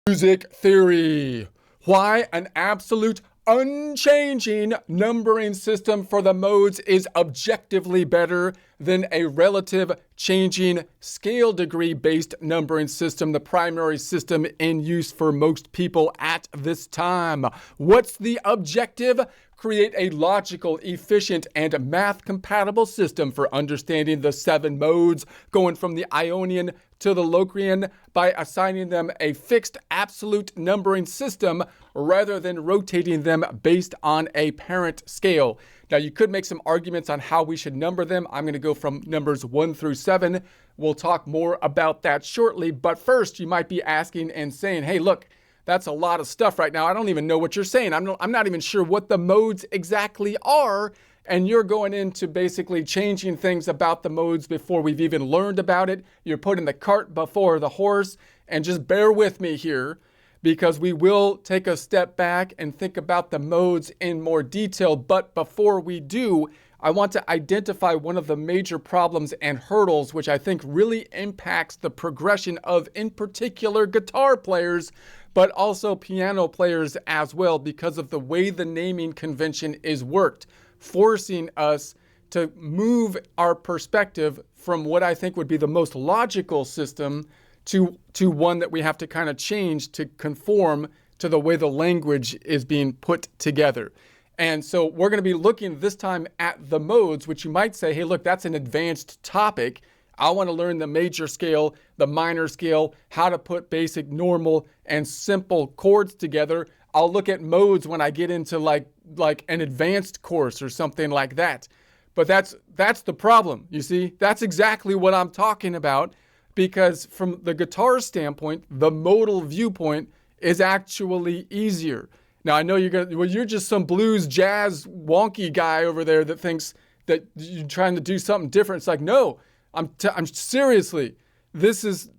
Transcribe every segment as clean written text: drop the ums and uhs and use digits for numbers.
Music theory. Why an absolute unchanging numbering system for the modes is objectively better than a relative changing scale degree based numbering system, the primary system in use for most people at this time. What's the objective? Create a logical, efficient, and math-compatible system for understanding the 7 modes, going from the Ionian to the Locrian by assigning them a fixed absolute numbering system rather than rotating them based on a parent scale. Now, you could make some arguments on how we should number them. I'm going to go from numbers 1 through 7. We'll talk more about that shortly. But first, you might be asking and saying, hey, look, that's a lot of stuff right now. I don't even know what you're saying. I'm not even sure what the modes exactly are. And you're going into basically changing things about the modes before we've even learned about it. You're putting the cart before the horse. And just bear with me here, because we will take a step back and think about the modes in more detail. But before we do, I want to identify one of the major problems and hurdles which I think really impacts the progression of, in particular, guitar players, but also piano players as well, because of the way the naming convention is worked, forcing us to move our perspective from what I think would be the most logical system to one that we have to kind of change to conform to the way the language is being put together. And so we're going to be looking this time at the modes, which you might say, hey, look, that's an advanced topic. I want to learn the major scale, the minor scale, how to put basic, normal, and simple chords together. I'll look at modes when I get into like an advanced course or something like that. But that's the problem, you see? That's exactly what I'm talking about, because from the guitar standpoint, the modal viewpoint is actually easier. Now, I know you're just some blues, jazz, wonky guy over there that thinks that you're trying to do something different. It's like, no, I'm seriously, this is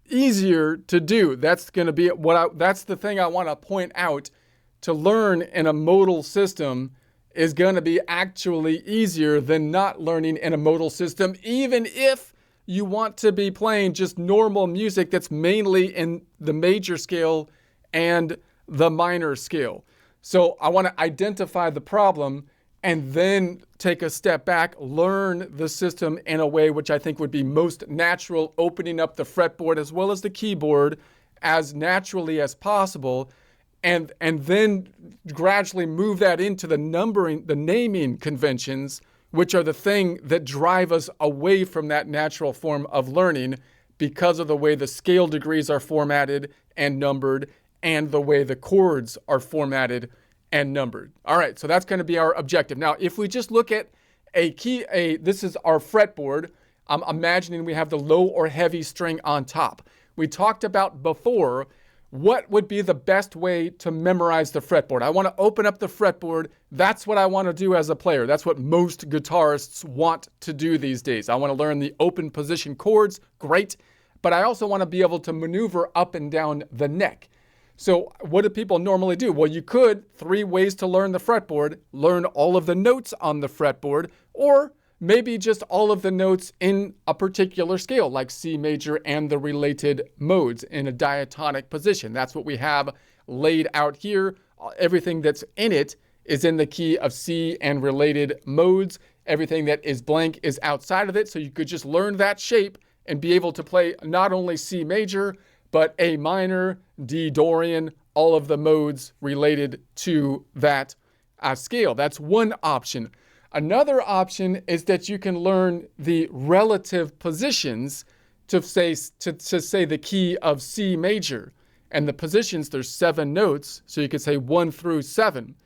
easier to do. That's going to be that's the thing I want to point out. To learn in a modal system is going to be actually easier than not learning in a modal system, even if you want to be playing just normal music that's mainly in the major scale and the minor scale. So I want to identify the problem and then take a step back, learn the system in a way which I think would be most natural, opening up the fretboard as well as the keyboard as naturally as possible, and then gradually move that into the numbering, the naming conventions, which are the thing that drive us away from that natural form of learning because of the way the scale degrees are formatted and numbered and the way the chords are formatted and numbered. All right, so that's going to be our objective. Now, if we just look at this is our fretboard. I'm imagining we have the low or heavy string on top. We talked about before, what would be the best way to memorize the fretboard? I want to open up the fretboard. That's what I want to do as a player. That's what most guitarists want to do these days. I want to learn the open position chords, great, but I also want to be able to maneuver up and down the neck. So what do people normally do? Well, you could, 3 ways to learn the fretboard, learn all of the notes on the fretboard, or maybe just all of the notes in a particular scale, like C major and the related modes in a diatonic position. That's what we have laid out here. Everything that's in it is in the key of C and related modes. Everything that is blank is outside of it. So you could just learn that shape and be able to play not only C major, but A minor, D Dorian, all of the modes related to that scale. That's one option. Another option is that you can learn the relative positions to say the key of C major. And the positions, there's 7 notes, so you could say 1 through 7.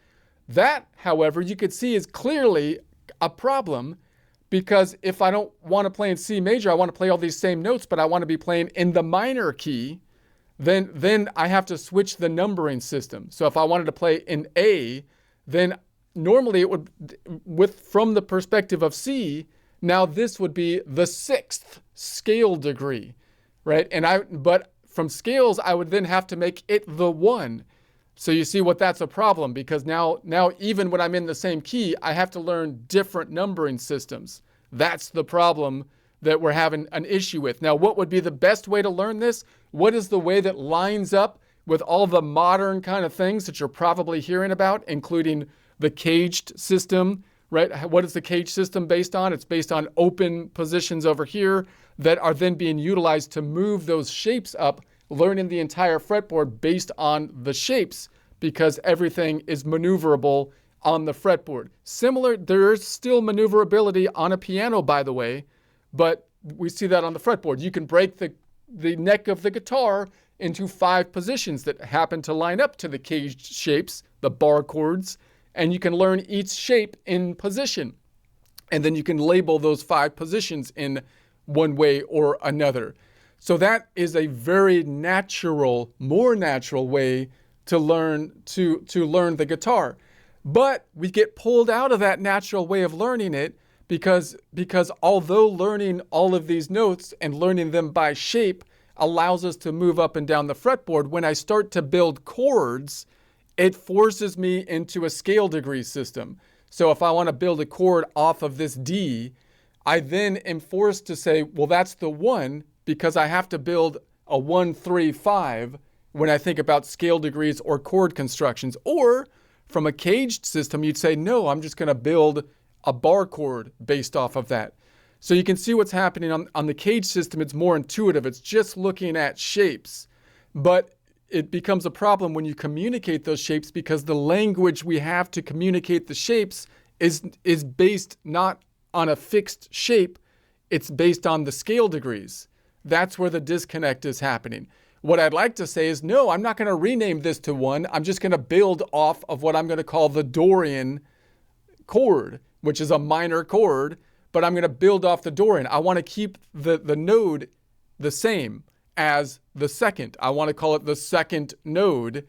That, however, you could see is clearly a problem, because if I don't want to play in C major, I want to play all these same notes, but I want to be playing in the minor key, then I have to switch the numbering system. So if I wanted to play in A, then normally it would, from the perspective of C, now this would be the 6th scale degree, right? But from scales, I would then have to make it the 1. So you see what that's a problem, because now even when I'm in the same key, I have to learn different numbering systems. That's the problem that we're having an issue with. Now, what would be the best way to learn this? What is the way that lines up with all the modern kind of things that you're probably hearing about, including the caged system, right? What is the cage system based on? It's based on open positions over here that are then being utilized to move those shapes up, learning the entire fretboard based on the shapes, because everything is maneuverable on the fretboard. Similar, there's still maneuverability on a piano, by the way, but we see that on the fretboard. You can break the neck of the guitar into 5 positions that happen to line up to the caged shapes, the bar chords, and you can learn each shape in position. And then you can label those 5 positions in one way or another. So that is a very natural, more natural way to learn the guitar. But we get pulled out of that natural way of learning it because although learning all of these notes and learning them by shape allows us to move up and down the fretboard, when I start to build chords, it forces me into a scale degree system. So if I want to build a chord off of this D, I then am forced to say, well, that's the 1, because I have to build a 1, 3, 5 when I think about scale degrees or chord constructions. Or from a caged system, you'd say, no, I'm just going to build a bar chord based off of that. So you can see what's happening on the cage system. It's more intuitive. It's just looking at shapes. But it becomes a problem when you communicate those shapes, because the language we have to communicate the shapes is based not on a fixed shape. It's based on the scale degrees. That's where the disconnect is happening. What I'd like to say is, no, I'm not going to rename this to 1. I'm just going to build off of what I'm going to call the Dorian chord, which is a minor chord, but I'm going to build off the Dorian. I want to keep the node the same as the second. I want to call it the second node.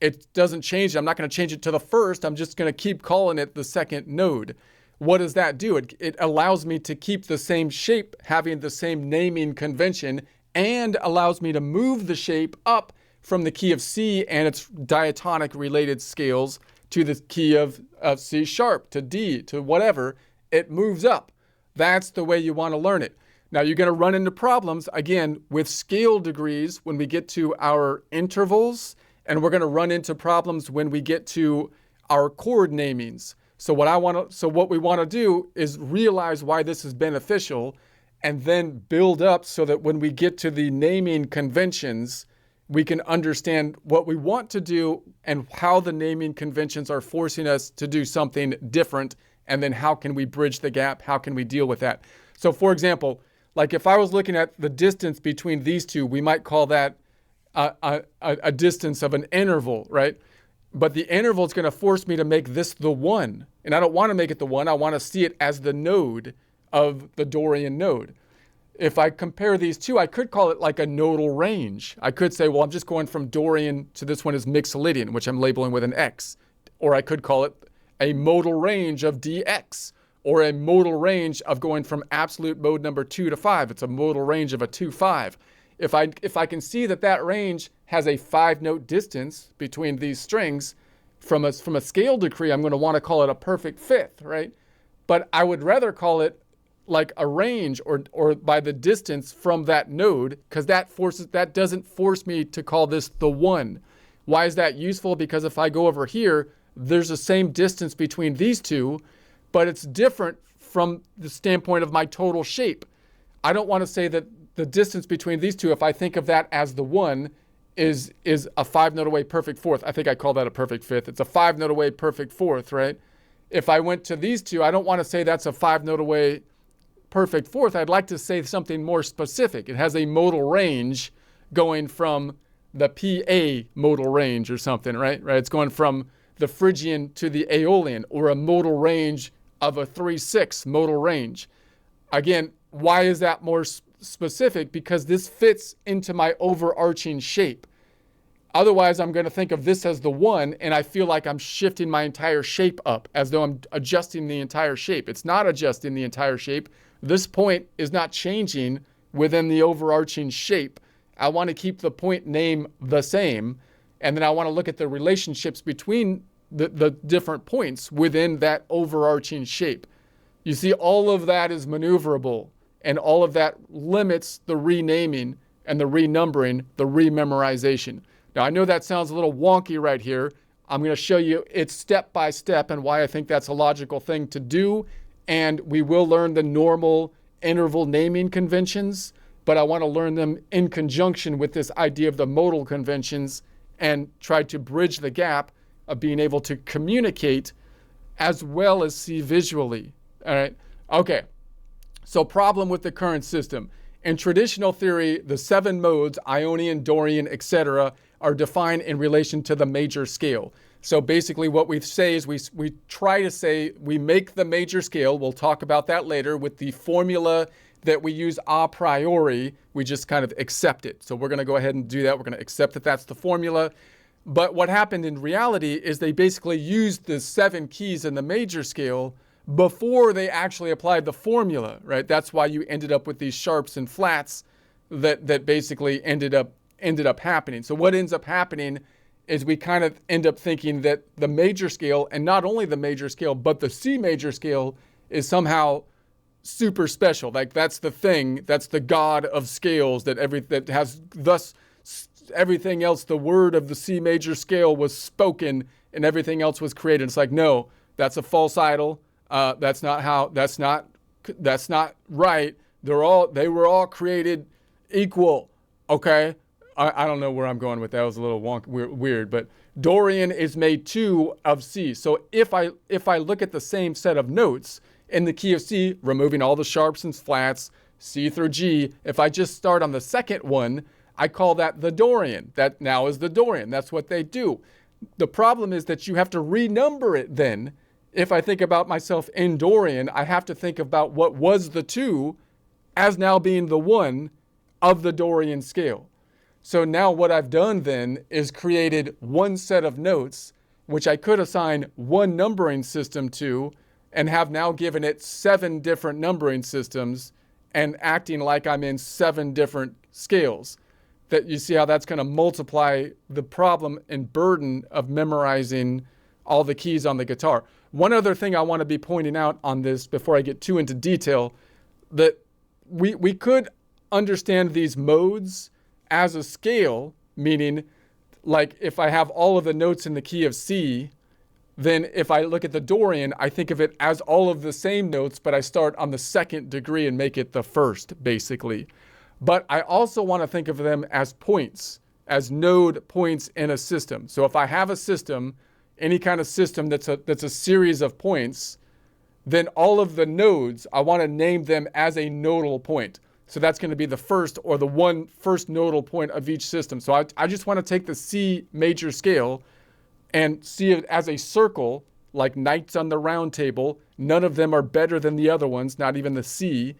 It doesn't change. I'm not going to change it to the first. I'm just going to keep calling it the second node. What does that do? It allows me to keep the same shape, having the same naming convention, and allows me to move the shape up from the key of C and its diatonic related scales to the key of C sharp, to D, to whatever. It moves up. That's the way you want to learn it. Now, you're going to run into problems, again, with scale degrees when we get to our intervals, and we're going to run into problems when we get to our chord namings. So what we want to do is realize why this is beneficial, and then build up so that when we get to the naming conventions, we can understand what we want to do and how the naming conventions are forcing us to do something different, and then how can we bridge the gap? How can we deal with that? So for example, like if I was looking at the distance between these two, we might call that a distance of an interval, right? But the interval is going to force me to make this the 1. And I don't want to make it the 1. I want to see it as the node of the Dorian node. If I compare these two, I could call it like a nodal range. I could say, well, I'm just going from Dorian to this one is Mixolydian, which I'm labeling with an X. Or I could call it a modal range of DX, or a modal range of going from absolute mode number 2 to 5. It's a modal range of a 2-5. If I can see that range has a 5-note distance between these strings, from a scale decree, I'm going to want to call it a perfect fifth, right? But I would rather call it like a range or by the distance from that node, because that doesn't force me to call this the 1. Why is that useful? Because if I go over here, there's the same distance between these two, but it's different from the standpoint of my total shape. I don't want to say that the distance between these two, if I think of that as the 1, is a 5-note away perfect fourth. I think I call that a perfect fifth. It's a 5-note away perfect fourth, right? If I went to these two, I don't want to say that's a 5-note away perfect fourth. I'd like to say something more specific. It has a modal range going from the PA modal range or something, right? It's going from the Phrygian to the Aeolian, or a modal range of a 3/6 modal range. Again, why is that more specific? Because this fits into my overarching shape. Otherwise, I'm going to think of this as the 1, and I feel like I'm shifting my entire shape up, as though I'm adjusting the entire shape. It's not adjusting the entire shape. This point is not changing within the overarching shape. I want to keep the point name the same, and then I want to look at the relationships between the different points within that overarching shape. You see, all of that is maneuverable, And all of that limits the renaming and the renumbering, the rememorization. Now, I know that sounds a little wonky right here. I'm going to show you it step by step and why I think that's a logical thing to do. And we will learn the normal interval naming conventions, but I want to learn them in conjunction with this idea of the modal conventions and try to bridge the gap of being able to communicate as well as see visually. All right. Okay. So problem with the current system. In traditional theory, the 7 modes, Ionian, Dorian, etc., are defined in relation to the major scale. So basically what we say is we try to say we make the major scale. We'll talk about that later with the formula that we use a priori. We just kind of accept it. So we're going to go ahead and do that. We're going to accept that that's the formula. But what happened in reality is they basically used the 7 keys in the major scale before they actually applied the formula, right? That's why you ended up with these sharps and flats that basically ended up happening. So what ends up happening is we kind of end up thinking that the major scale, and not only the major scale, but the C major scale is somehow super special. Like that's the thing, that's the god of scales that has thus everything else, the word of the C major scale was spoken and everything else was created. It's like, no, that's a false idol. That's not right. They were all created equal. Okay. I don't know where I'm going with that. It was a little weird, but Dorian is made 2 of C. So if I look at the same set of notes in the key of C, removing all the sharps and flats, C through G, if I just start on the second one, I call that the Dorian. That now is the Dorian. That's what they do. The problem is that you have to renumber it then. If I think about myself in Dorian, I have to think about what was the 2 as now being the 1 of the Dorian scale. So now what I've done then is created one set of notes, which I could assign one numbering system to, and have now given it 7 different numbering systems and acting like I'm in 7 different scales. That you see how that's going to multiply the problem and burden of memorizing all the keys on the guitar. One other thing I want to be pointing out on this before I get too into detail, that we could understand these modes as a scale, meaning like if I have all of the notes in the key of C, then if I look at the Dorian, I think of it as all of the same notes, but I start on the 2nd degree and make it the 1st, basically. But I also want to think of them as points, as node points in a system. So if I have a system, any kind of system that's a series of points, then all of the nodes, I want to name them as a nodal point. So that's going to be the first or the first nodal point of each system. So I just want to take the C major scale and see it as a circle, like knights on the round table. None of them are better than the other ones, not even the C.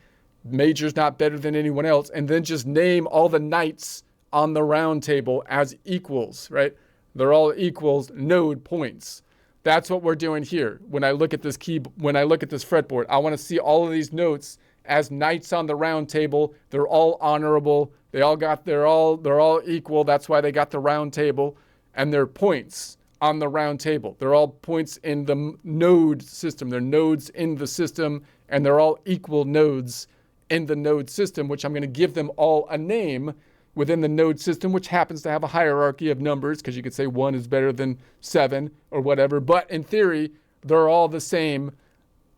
Major's not better than anyone else. And then just name all the knights on the round table as equals, right? They're all equals node points. That's what we're doing here. When I look at this fretboard, I want to see all of these notes as knights on the round table. They're all honorable. They're all equal. That's why they got the round table, and they're points on the round table. They're all points in the node system. They're nodes in the system, and they're all equal nodes in the node system, which I'm going to give them all a name within the node system, which happens to have a hierarchy of numbers, because you could say 1 is better than 7 or whatever. But in theory, they're all the same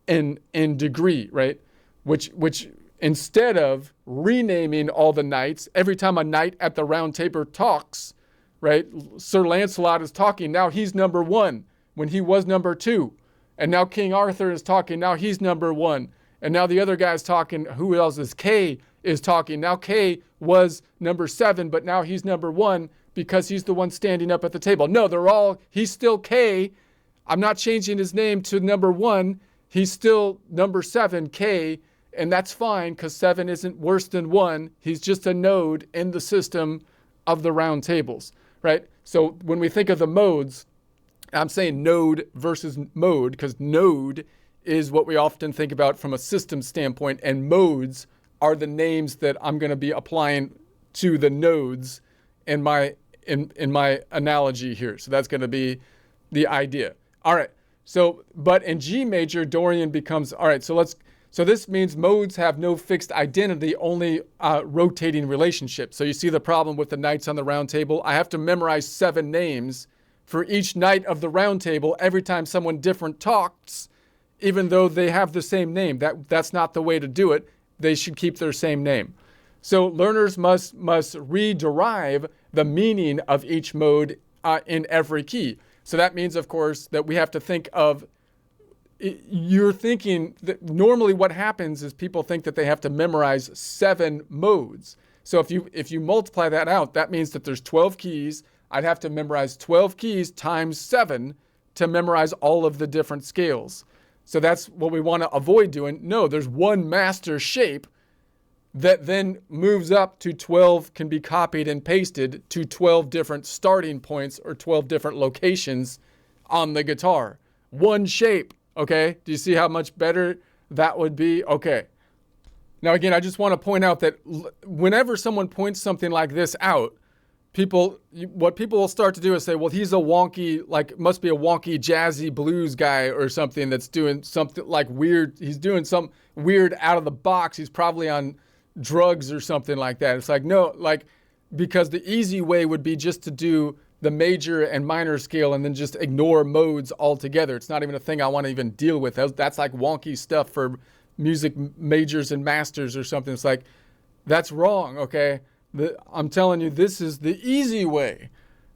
in degree, right? Which instead of renaming all the knights, every time a knight at the round table talks, right? Sir Lancelot is talking, now he's number 1 when he was number 2. And now King Arthur is talking, now he's number 1. And now the other guy's talking, who else is Kay is talking. Now Kay was number 7, but now he's number 1 because he's the one standing up at the table. No, he's still Kay. I'm not changing his name to number 1. He's still number 7, Kay. And that's fine because 7 isn't worse than 1. He's just a node in the system of the round tables, right? So when we think of the modes, I'm saying node versus mode because node is what we often think about from a system standpoint, and modes are the names that I'm going to be applying to the nodes in my analogy here. So that's going to be the idea. All right. So, but in G major, Dorian becomes, all right, so So this means modes have no fixed identity, only rotating relationships. So you see the problem with the knights on the round table. I have to memorize 7 names for each knight of the round table every time someone different talks, even though they have the same name. That's not the way to do it. They should keep their same name. So learners must rederive the meaning of each mode in every key. So that means, of course, that we have to think of, you're thinking that normally what happens is people think that they have to memorize 7 modes. So if you multiply that out, that means that there's 12 keys. I'd have to memorize 12 keys times 7 to memorize all of the different scales. So that's what we want to avoid doing. No, there's one master shape that then moves up to 12, can be copied and pasted to 12 different starting points or 12 different locations on the guitar. One shape, okay? Do you see how much better that would be? Okay. Now, again, I just want to point out that whenever someone points something like this out, what people will start to do is say, well, he's a wonky, like, must be a wonky jazzy blues guy or something that's doing something like weird. He's doing some weird out of the box. He's probably on drugs or something like that. It's like, no, like, because the easy way would be just to do the major and minor scale and then just ignore modes altogether. It's not even a thing I want to even deal with. That's like wonky stuff for music majors and masters or something. It's like, that's wrong, okay? I'm telling you, this is the easy way.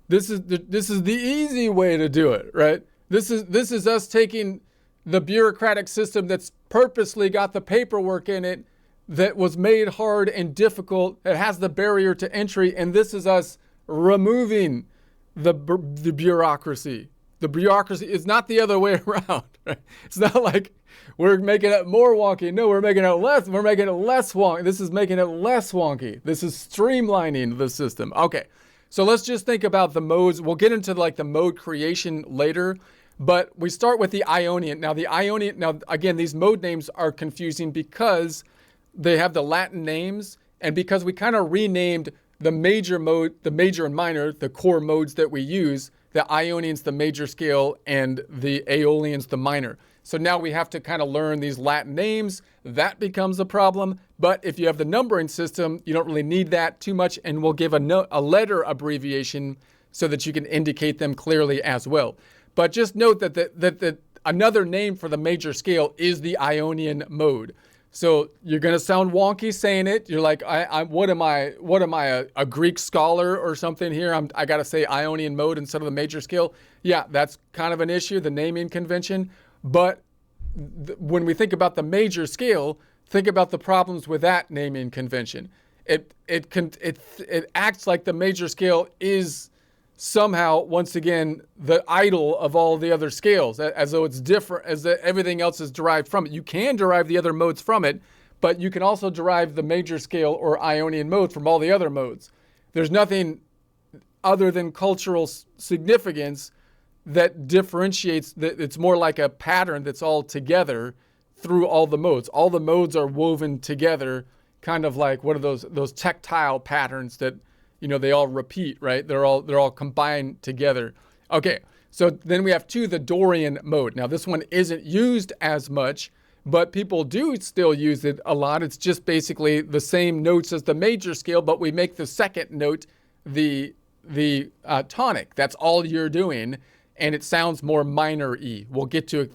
This is the easy way to do it, right? This is us taking the bureaucratic system that's purposely got the paperwork in it that was made hard and difficult. It has the barrier to entry, and this is us removing the bureaucracy. The bureaucracy is not the other way around. Right? It's not like we're making it more wonky. No, we're making it less. We're making it less wonky. This is making it less wonky. This is streamlining the system. Okay, so let's just think about the modes. We'll get into like the mode creation later, but we start with the Ionian. Now again, these mode names are confusing because they have the Latin names, and because we kind of renamed the major mode, the major and minor, the core modes that we use, the Ionian's the major scale and the Aeolian's the minor. So now we have to kind of learn these Latin names. That becomes a problem. But if you have the numbering system, you don't really need that too much, and we'll give a letter abbreviation so that you can indicate them clearly as well. But just note that another name for the major scale is the Ionian mode. So you're going to sound wonky saying it. You're like, what am I, a Greek scholar or something here? I got to say Ionian mode instead of the major scale. Yeah, that's kind of an issue, the naming convention. But when we think about the major scale, think about the problems with that naming convention. It acts like the major scale is somehow, once again, the idol of all the other scales, as though it's different, as though everything else is derived from it. You can derive the other modes from it, but you can also derive the major scale or Ionian mode from all the other modes. There's nothing other than cultural significance that differentiates, that it's more like a pattern that's all together through all the modes. All the modes are woven together, kind of like what are those tactile patterns that, you know, they all repeat, right? They're all combined together. Okay, so then we have the Dorian mode. Now this one isn't used as much, but people do still use it a lot. It's just basically the same notes as the major scale, but we make the second note the tonic. That's all you're doing, and it sounds more minor-y. We'll get to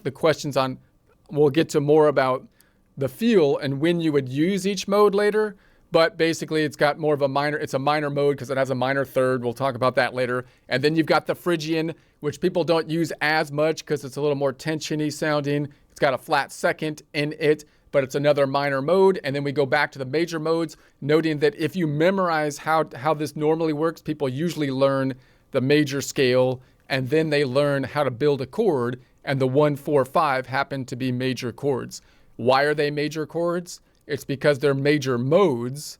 we'll get to more about the feel and when you would use each mode later. But basically, it's got more of a minor mode because it has a minor third. We'll talk about that later. And then you've got the Phrygian, which people don't use as much because it's a little more tensiony sounding. It's got a flat second in it, but it's another minor mode. And then we go back to the major modes, noting that if you memorize how this normally works, people usually learn the major scale, and then they learn how to build a chord, and the 1, 4, 5 happen to be major chords. Why are they major chords? It's because they're major modes,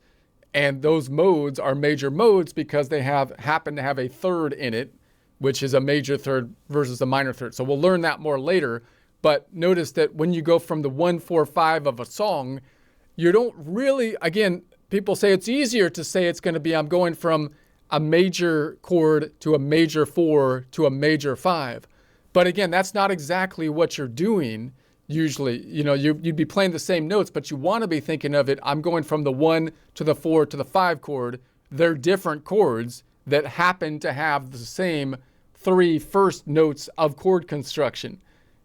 and those modes are major modes because they happen to have a third in it, which is a major third versus a minor third. So we'll learn that more later. But notice that when you go from the 1, 4, 5 of a song, you don't really, again, people say it's easier to say it's going to be, I'm going from a major chord to a major 4 to a major 5. But again, that's not exactly what you're doing. Usually, you'd be playing the same notes, but you want to be thinking of it. I'm going from the 1 to the 4 to the 5 chord. They're different chords that happen to have the same 3 first notes of chord construction.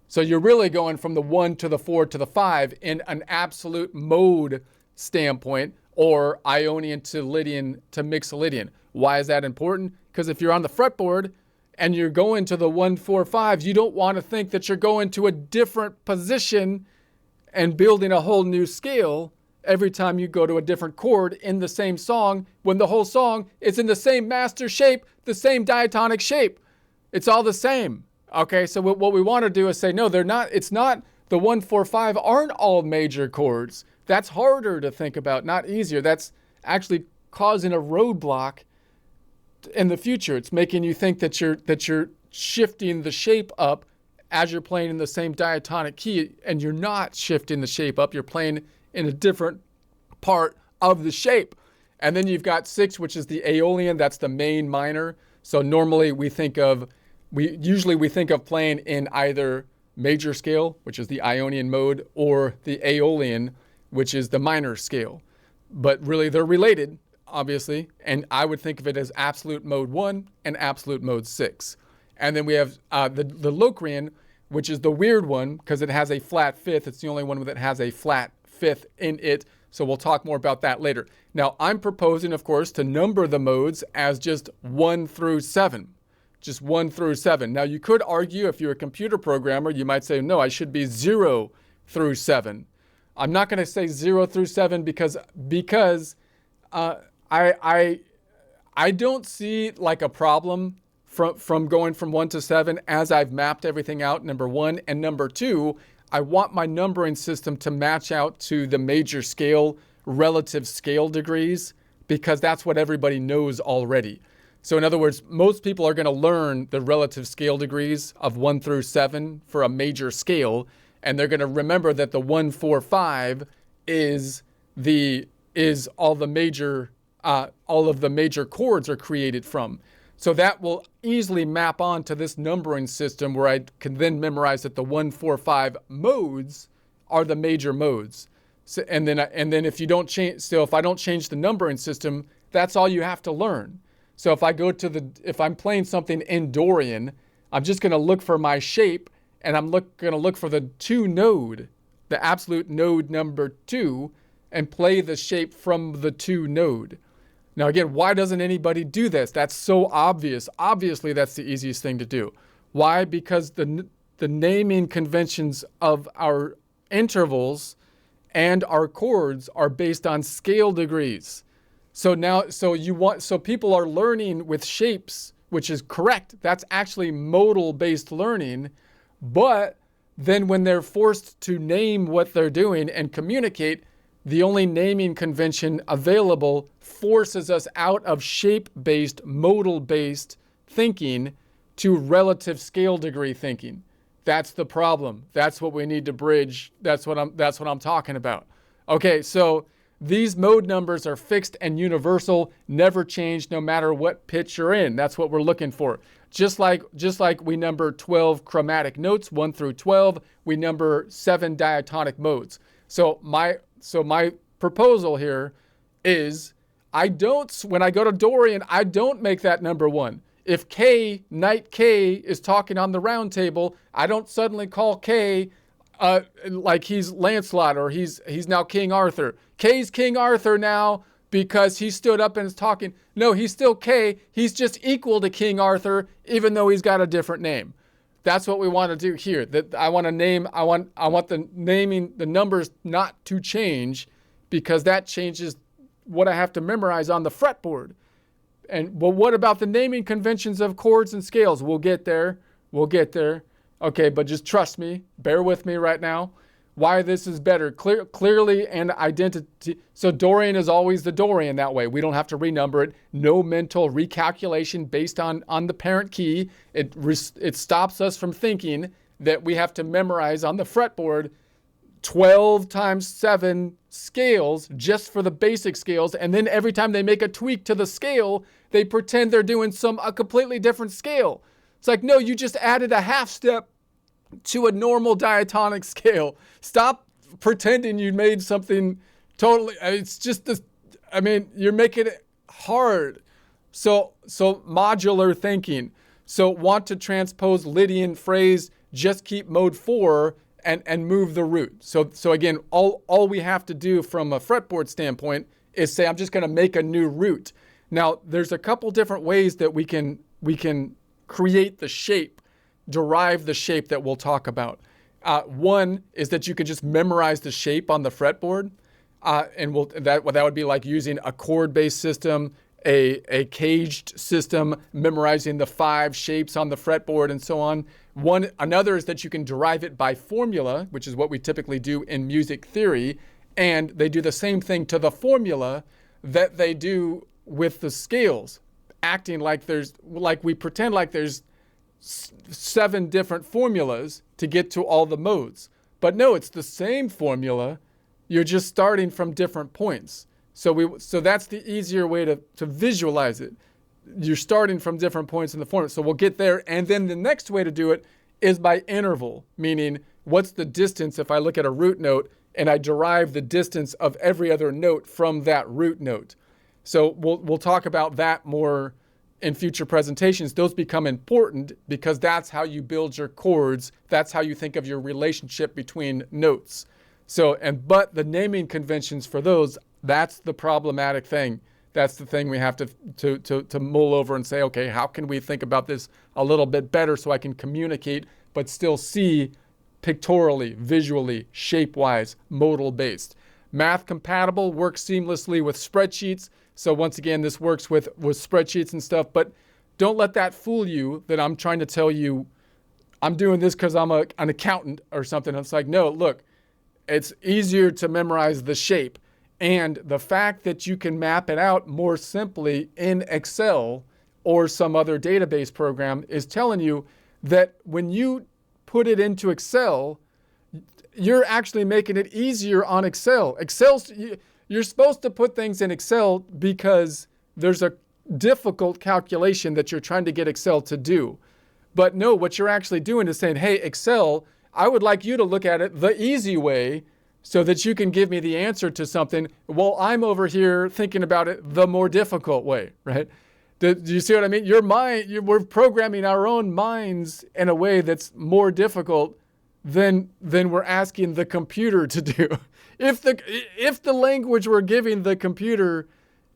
So you're really going from the 1 to the 4 to the 5 in an absolute mode standpoint, or Ionian to Lydian to Mixolydian. Why is that important? Because if you're on the fretboard and you're going to the 1, 4, 5, you don't want to think that you're going to a different position and building a whole new scale every time you go to a different chord in the same song, when the whole song is in the same master shape, the same diatonic shape. It's all the same. Okay, so what we want to do is say, no, they're not. It's not the 1, 4, 5 aren't all major chords. That's harder to think about, not easier. That's actually causing a roadblock in the future. It's making you think that you're shifting the shape up as you're playing in the same diatonic key, and you're not shifting the shape up. You're playing in a different part of the shape. And then you've got 6, which is the Aeolian. That's the main minor. So normally we think of playing in either major scale, which is the Ionian mode, or the Aeolian, which is the minor scale. But really they're related, obviously, and I would think of it as absolute mode 1 and absolute mode 6. And then we have the Locrian, which is the weird one because it has a flat fifth. It's the only one that has a flat fifth in it. So we'll talk more about that later. Now, I'm proposing, of course, to number the modes as just 1 through 7. Just 1 through 7. Now, you could argue, if you're a computer programmer, you might say, no, I should be 0 through 7. I'm not going to say 0 through 7 because I don't see like a problem from going from 1 to 7 as I've mapped everything out, number 1. And number 2, I want my numbering system to match out to the major scale relative scale degrees, because that's what everybody knows already. So in other words, most people are going to learn the relative scale degrees of 1 through 7 for a major scale, and they're going to remember that the 1, 4, 5 is all of the major chords are created from. So that will easily map on to this numbering system where I can then memorize that the 1, 4, 5 modes are the major modes. So, and then if I don't change the numbering system, that's all you have to learn. So if I'm playing something in Dorian, I'm just going to look for my shape, and I'm going to look for the 2 node, the absolute node number 2, and play the shape from the 2 node. Now again, why doesn't anybody do this? That's so obvious. Obviously, that's the easiest thing to do. Why? Because the naming conventions of our intervals and our chords are based on scale degrees. So people are learning with shapes, which is correct. That's actually modal-based learning. But then when they're forced to name what they're doing and communicate, the only naming convention available forces us out of shape-based, modal-based thinking to relative scale degree thinking. That's the problem. That's what we need to bridge. That's what I'm talking about. Okay, so these mode numbers are fixed and universal, never change no matter what pitch you're in. That's what we're looking for. Just like we number 12 chromatic notes, 1 through 12, we number 7 diatonic modes. So my proposal here is when I go to Dorian, I don't make that number 1. If Knight K is talking on the round table, I don't suddenly call K like he's Lancelot or he's now King Arthur. K's King Arthur now because he stood up and is talking. No, he's still K. He's just equal to King Arthur, even though he's got a different name. That's what we want to do here. I want the naming, the numbers not to change, because that changes what I have to memorize on the fretboard. Well, what about the naming conventions of chords and scales? We'll get there. Okay, but just trust me. Bear with me right now. Why this is better. Clearly and identity. So Dorian is always the Dorian that way. We don't have to renumber it. No mental recalculation based on the parent key. It stops us from thinking that we have to memorize on the fretboard 12 times 7 scales just for the basic scales, and then every time they make a tweak to the scale, they pretend they're doing a completely different scale. It's like, no, you just added a half step to a normal diatonic scale. Stop pretending you made something totally, it's just this, I mean, you're making it hard. So modular thinking. So want to transpose Lydian phrase, just keep mode 4 and move the root. So again, all we have to do from a fretboard standpoint is say, I'm just going to make a new root. Now, there's a couple different ways that we can create the shape, derive the shape that we'll talk about. One is that you can just memorize the shape on the fretboard, and that would be like using a chord-based system, a caged system, memorizing the 5 shapes on the fretboard and so on. Another is that you can derive it by formula, which is what we typically do in music theory, and they do the same thing to the formula that they do with the scales, acting like we pretend like there's 7 different formulas to get to all the modes. But no, it's the same formula. You're just starting from different points. So that's the easier way to visualize it. You're starting from different points in the formula. So we'll get there. And then the next way to do it is by interval, meaning what's the distance if I look at a root note and I derive the distance of every other note from that root note. So we'll talk about that more in future presentations. Those become important because that's how you build your chords. That's how you think of your relationship between notes. But the naming conventions for those, that's the problematic thing. That's the thing we have to mull over and say, okay, how can we think about this a little bit better so I can communicate but still see pictorially, visually, shape-wise, modal-based. Math compatible, works seamlessly with spreadsheets. So once again, this works with spreadsheets and stuff, but don't let that fool you that I'm trying to tell you I'm doing this because I'm an accountant or something. It's like, no, look, it's easier to memorize the shape. And the fact that you can map it out more simply in Excel or some other database program is telling you that when you put it into Excel, you're actually making it easier on Excel. You're supposed to put things in Excel because there's a difficult calculation that you're trying to get Excel to do. But no, what you're actually doing is saying, hey, Excel, I would like you to look at it the easy way so that you can give me the answer to something while I'm over here thinking about it the more difficult way, right? Do you see what I mean? We're programming our own minds in a way that's more difficult than we're asking the computer to do. If the language we're giving the computer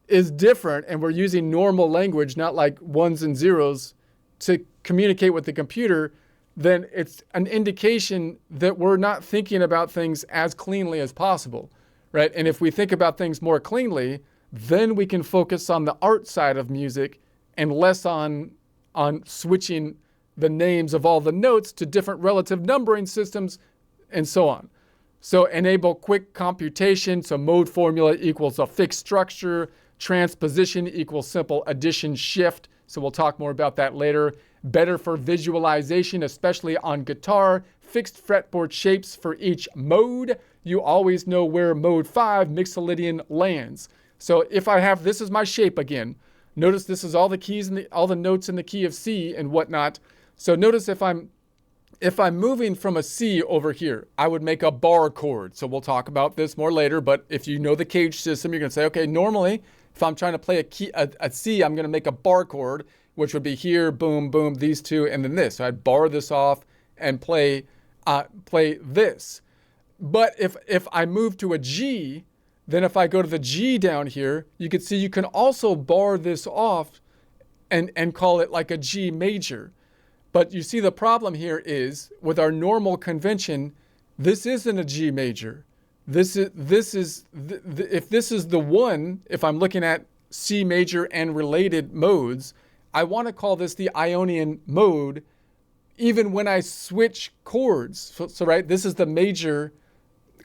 is different and we're using normal language, not like ones and zeros, to communicate with the computer, then it's an indication that we're not thinking about things as cleanly as possible, right? And if we think about things more cleanly, then we can focus on the art side of music and less on switching the names of all the notes to different relative numbering systems and so on. So enable quick computation. So mode formula equals a fixed structure. Transposition equals simple addition shift. So we'll talk more about that later. Better for visualization, especially on guitar. Fixed fretboard shapes for each mode. You always know where mode 5 Mixolydian lands. So if I have, this is my shape again. Notice this is all the keys and all the notes in the key of C and whatnot. So notice if I'm moving from a C over here, I would make a bar chord. So we'll talk about this more later, but if you know the cage system, you're gonna say, okay, normally, if I'm trying to play a C, I'm gonna make a bar chord, which would be here, boom, boom, these two, and then this. So I'd bar this off and play this. But if I move to a G, then if I go to the G down here, you can see you can also bar this off and call it like a G major. But you see the problem here is with our normal convention, this isn't a G major. If this is the one, if I'm looking at C major and related modes, I want to call this the Ionian mode, even when I switch chords. So right, this is the major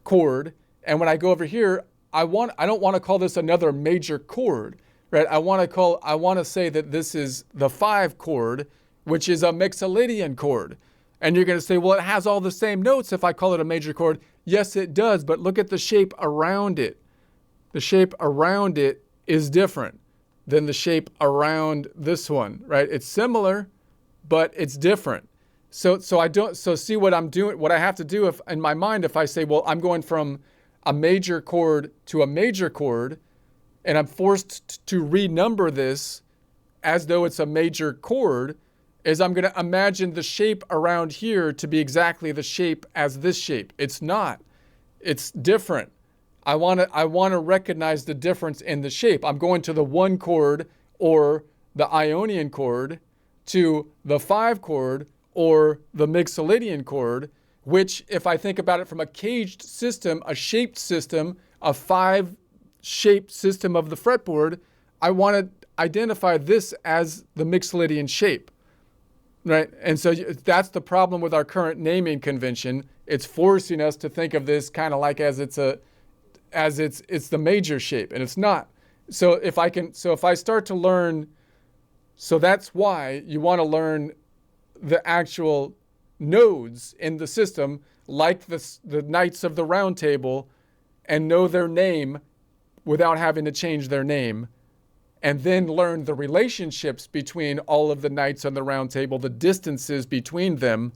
chord, and when I go over here, I don't want to call this another major chord, right? I want to say that this is the 5 chord, which is a Mixolydian chord. And you're going to say, well, it has all the same notes if I call it a major chord. Yes, it does, but look at the shape around it. The shape around it is different than the shape around this one, right? It's similar, but it's different. So I don't, so see what I'm doing, what I have to do if in my mind, if I say, well, I'm going from a major chord to a major chord, and I'm forced to renumber this as though it's a major chord, is I'm going to imagine the shape around here to be exactly the shape as this shape. It's not. It's different. I want to recognize the difference in the shape. I'm going to the 1 chord or the Ionian chord to the 5 chord or the Mixolydian chord, which, if I think about it from a caged system, a shaped system, a 5-shaped system of the fretboard, I want to identify this as the Mixolydian shape, right? And so that's the problem with our current naming convention. It's forcing us to think of this kind of like as it's the major shape, and it's not. So if I start to learn, so that's why you want to learn the actual nodes in the system, like the Knights of the Round Table, and know their name without having to change their name, and then learn the relationships between all of the Knights on the Round Table, the distances between them,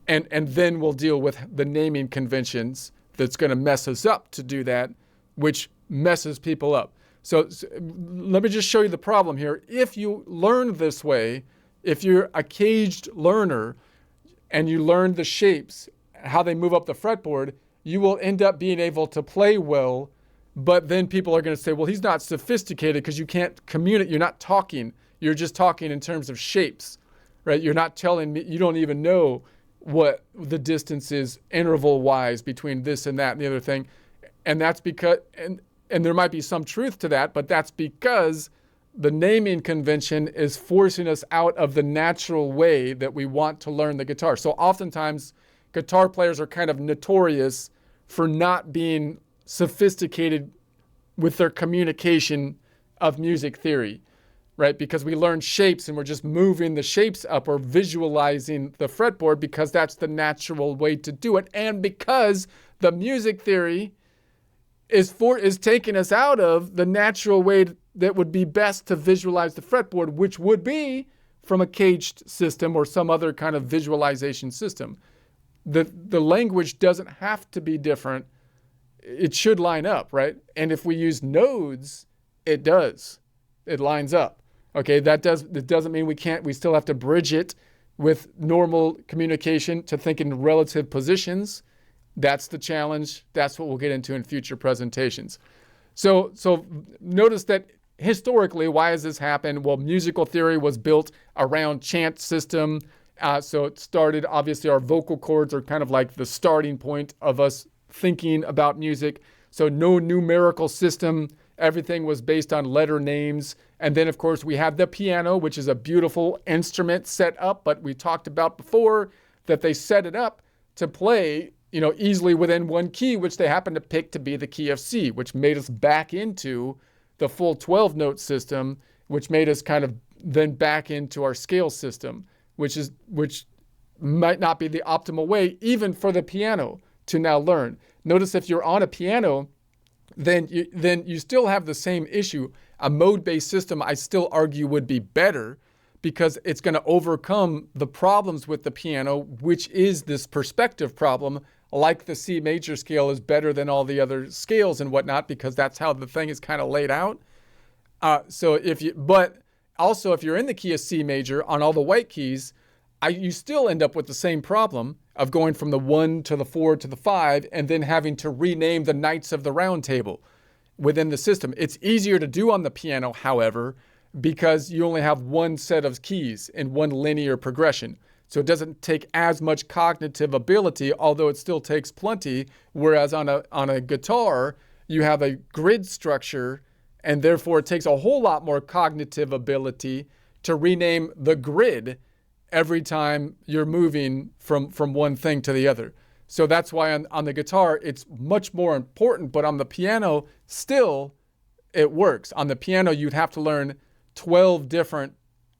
and then we'll deal with the naming conventions that's going to mess us up to do that, which messes people up. So let me just show you the problem here. If you learn this way, if you're a caged learner and you learn the shapes, how they move up the fretboard, you will end up being able to play well, but then people are going to say, well, he's not sophisticated because you can't communicate. You're not talking. You're just talking in terms of shapes, right? You're not telling me, you don't even know what the distance is interval-wise between this and that and the other thing. And that's because, and there might be some truth to that, but that's because the naming convention is forcing us out of the natural way that we want to learn the guitar. So oftentimes, guitar players are kind of notorious for not being sophisticated with their communication of music theory, right? Because we learn shapes and we're just moving the shapes up or visualizing the fretboard because that's the natural way to do it. And because the music theory is taking us out of the natural way that would be best to visualize the fretboard, which would be from a caged system or some other kind of visualization system. The language doesn't have to be different. It should line up, right? And if we use nodes, it does. It lines up. Okay, that doesn't mean we still have to bridge it with normal communication to think in relative positions. That's the challenge. That's what we'll get into in future presentations. So notice that historically, why has this happened? Well, musical theory was built around chant system. So it started, obviously, our vocal cords are kind of like the starting point of us thinking about music. So no numerical system. Everything was based on letter names. And then, of course, we have the piano, which is a beautiful instrument set up. But we talked about before that they set it up to play, easily within one key, which they happened to pick to be the key of C, which made us back into the full 12-note system, which made us kind of then back into our scale system, which might not be the optimal way, even for the piano, to now learn. Notice if you're on a piano, then you still have the same issue. A mode-based system, I still argue, would be better because it's going to overcome the problems with the piano, which is this perspective problem. Like the C major scale is better than all the other scales and whatnot because that's how the thing is kind of laid out. But also if you're in the key of C major on all the white keys, you still end up with the same problem of going from the 1 to the 4 to the 5 and then having to rename the Knights of the Round Table within the system. It's easier to do on the piano, however, because you only have one set of keys in one linear progression. So it doesn't take as much cognitive ability, although it still takes plenty. Whereas on a guitar, you have a grid structure, and therefore it takes a whole lot more cognitive ability to rename the grid every time you're moving from one thing to the other. So that's why on the guitar, it's much more important, but on the piano, still, it works. On the piano, you'd have to learn 12 different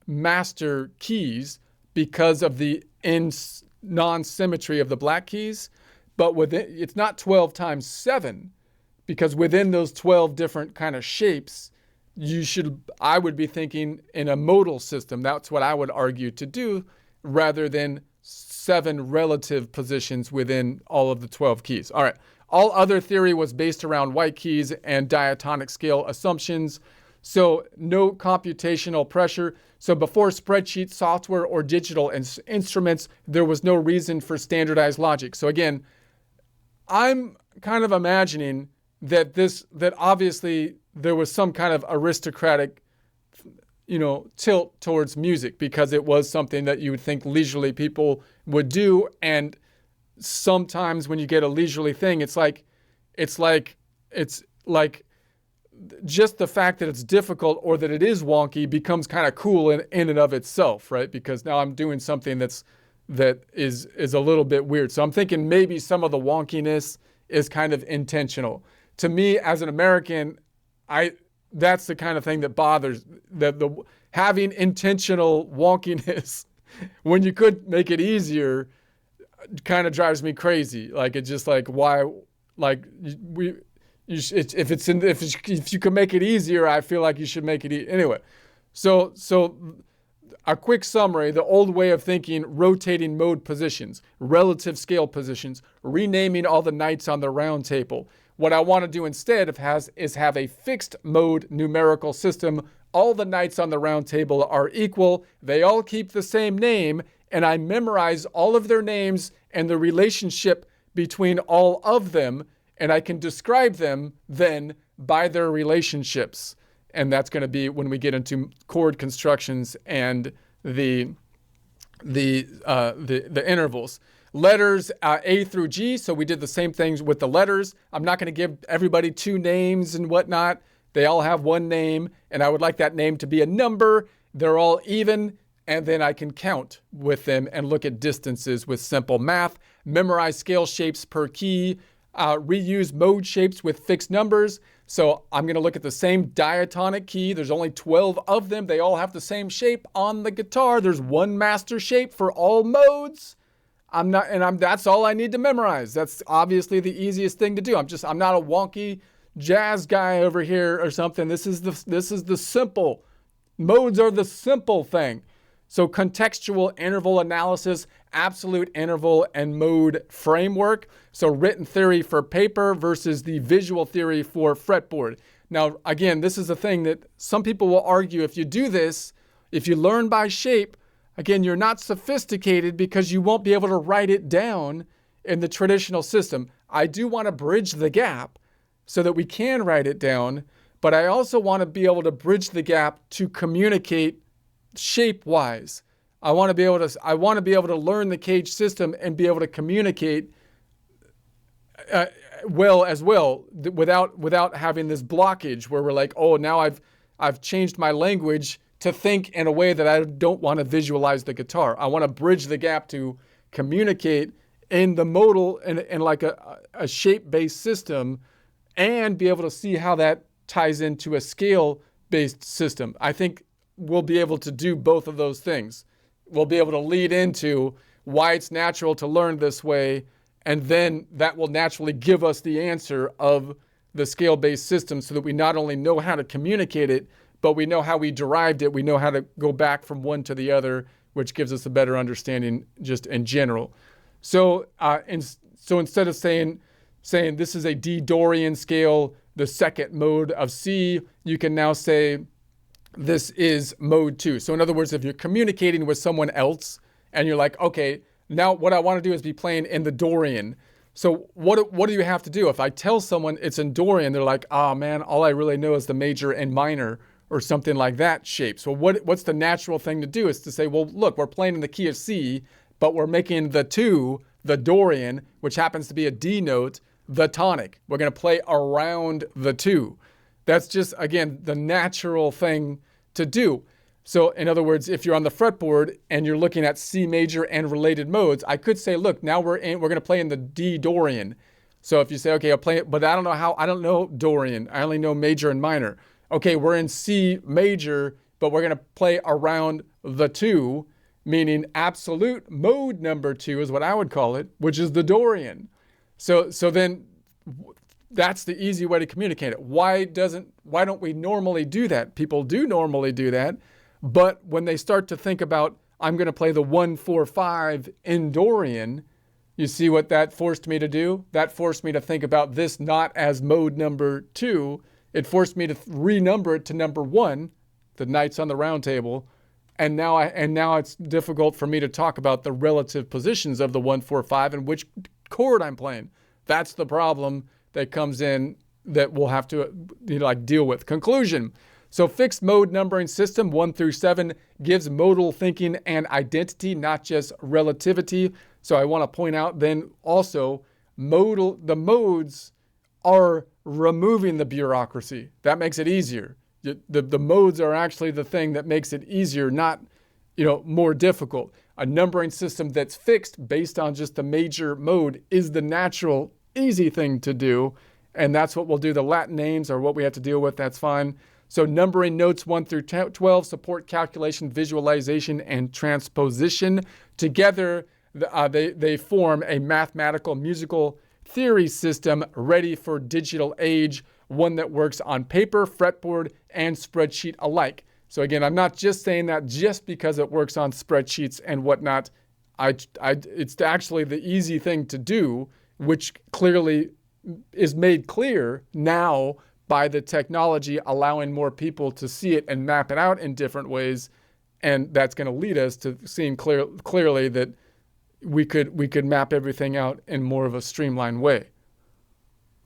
master keys because of the non-symmetry of the black keys, but it's not 12 times 7, because within those 12 different kind of shapes, I would be thinking in a modal system. That's what I would argue to do, rather than 7 relative positions within all of the 12 keys. All right. All other theory was based around white keys and diatonic scale assumptions. So no computational pressure. So before spreadsheet software or digital instruments, there was no reason for standardized logic. So again, I'm kind of imagining that obviously there was some kind of aristocratic, tilt towards music because it was something that you would think leisurely people would do. And sometimes when you get a leisurely thing, it's like just the fact that it's difficult or that it is wonky becomes kind of cool in and of itself, right? Because now I'm doing something that is a little bit weird. So I'm thinking maybe some of the wonkiness is kind of intentional. To me, as an American, that's the kind of thing that bothers, that the having intentional wonkiness when you could make it easier kind of drives me crazy. Like, it's just like, why, like if you can make it easier, I feel like you should make it anyway. So a quick summary: the old way of thinking, rotating mode positions, relative scale positions, renaming all the knights on the round table. What I want to do instead is have a fixed mode numerical system. All the knights on the round table are equal. They all keep the same name, and I memorize all of their names and the relationship between all of them, and I can describe them then by their relationships. And that's going to be when we get into chord constructions and the intervals. Letters A through G, so we did the same things with the letters. I'm not going to give everybody 2 names and whatnot. They all have 1 name, and I would like that name to be a number. They're all even, and then I can count with them and look at distances with simple math. Memorize scale shapes per key. Reuse mode shapes with fixed numbers. So I'm going to look at the same diatonic key. There's only 12 of them. They all have the same shape on the guitar. There's 1 master shape for all modes. That's all I need to memorize. That's obviously the easiest thing to do. I'm not a wonky jazz guy over here or something. This is the simple. Modes are the simple thing. So contextual interval analysis, absolute interval and mode framework. So written theory for paper versus the visual theory for fretboard. Now, again, this is a thing that some people will argue if you do this, if you learn by shape, again, you're not sophisticated because you won't be able to write it down in the traditional system. I do want to bridge the gap so that we can write it down, but I also want to be able to bridge the gap to communicate shape-wise. I want to be able to learn the Cage system and be able to communicate well without having this blockage where we're like, oh, now I've changed my language to think in a way that I don't want to visualize the guitar. I want to bridge the gap to communicate in the modal and like a shape-based system and be able to see how that ties into a scale-based system. I think we'll be able to do both of those things. We'll be able to lead into why it's natural to learn this way, and then that will naturally give us the answer of the scale-based system so that we not only know how to communicate it, but we know how we derived it. We know how to go back from one to the other, which gives us a better understanding just in general. So instead of saying this is a D Dorian scale, the second mode of C, you can now say this is mode 2. So in other words, if you're communicating with someone else and you're like, okay, now what I want to do is be playing in the Dorian. So what do you have to do? If I tell someone it's in Dorian, they're like, oh man, all I really know is the major and minor or something like that shape. So what's the natural thing to do is to say, well, look, we're playing in the key of C, but we're making the 2, the Dorian, which happens to be a D note, the tonic. We're going to play around the 2. That's just, again, the natural thing to do. So in other words, if you're on the fretboard and you're looking at C major and related modes, I could say, look, now we're going to play in the D Dorian. So if you say, okay, I'll play it, but I don't know Dorian. I only know major and minor. Okay, we're in C major, but we're going to play around the 2, meaning absolute mode number 2 is what I would call it, which is the Dorian. So then that's the easy way to communicate it. Why don't we normally do that? People do normally do that, but when they start to think about I'm going to play the 1-4-5 in Dorian. You see what that forced me to do? That forced me to think about this not as mode number 2. It forced me to renumber it to number 1, the Knights on the Round Table. And now it's difficult for me to talk about the relative positions of the 1-4-5 and which chord I'm playing. That's the problem that comes in that we'll have to deal with. Conclusion. So fixed mode numbering system 1 through 7 gives modal thinking and identity, not just relativity. So I want to point out then also the modes are removing the bureaucracy. That makes it easier. The modes are actually the thing that makes it easier, not more difficult. A numbering system that's fixed based on just the major mode is the natural, easy thing to do. And that's what we'll do. The Latin names are what we have to deal with. That's fine. So numbering notes 1 through 12 support calculation, visualization, and transposition. Together, they form a mathematical musical theory system ready for digital age, one that works on paper, fretboard, and spreadsheet alike. So again, I'm not just saying that just because it works on spreadsheets and whatnot. It's actually the easy thing to do, which clearly is made clear now by the technology allowing more people to see it and map it out in different ways. And that's going to lead us to seeing clearly that we could map everything out in more of a streamlined way.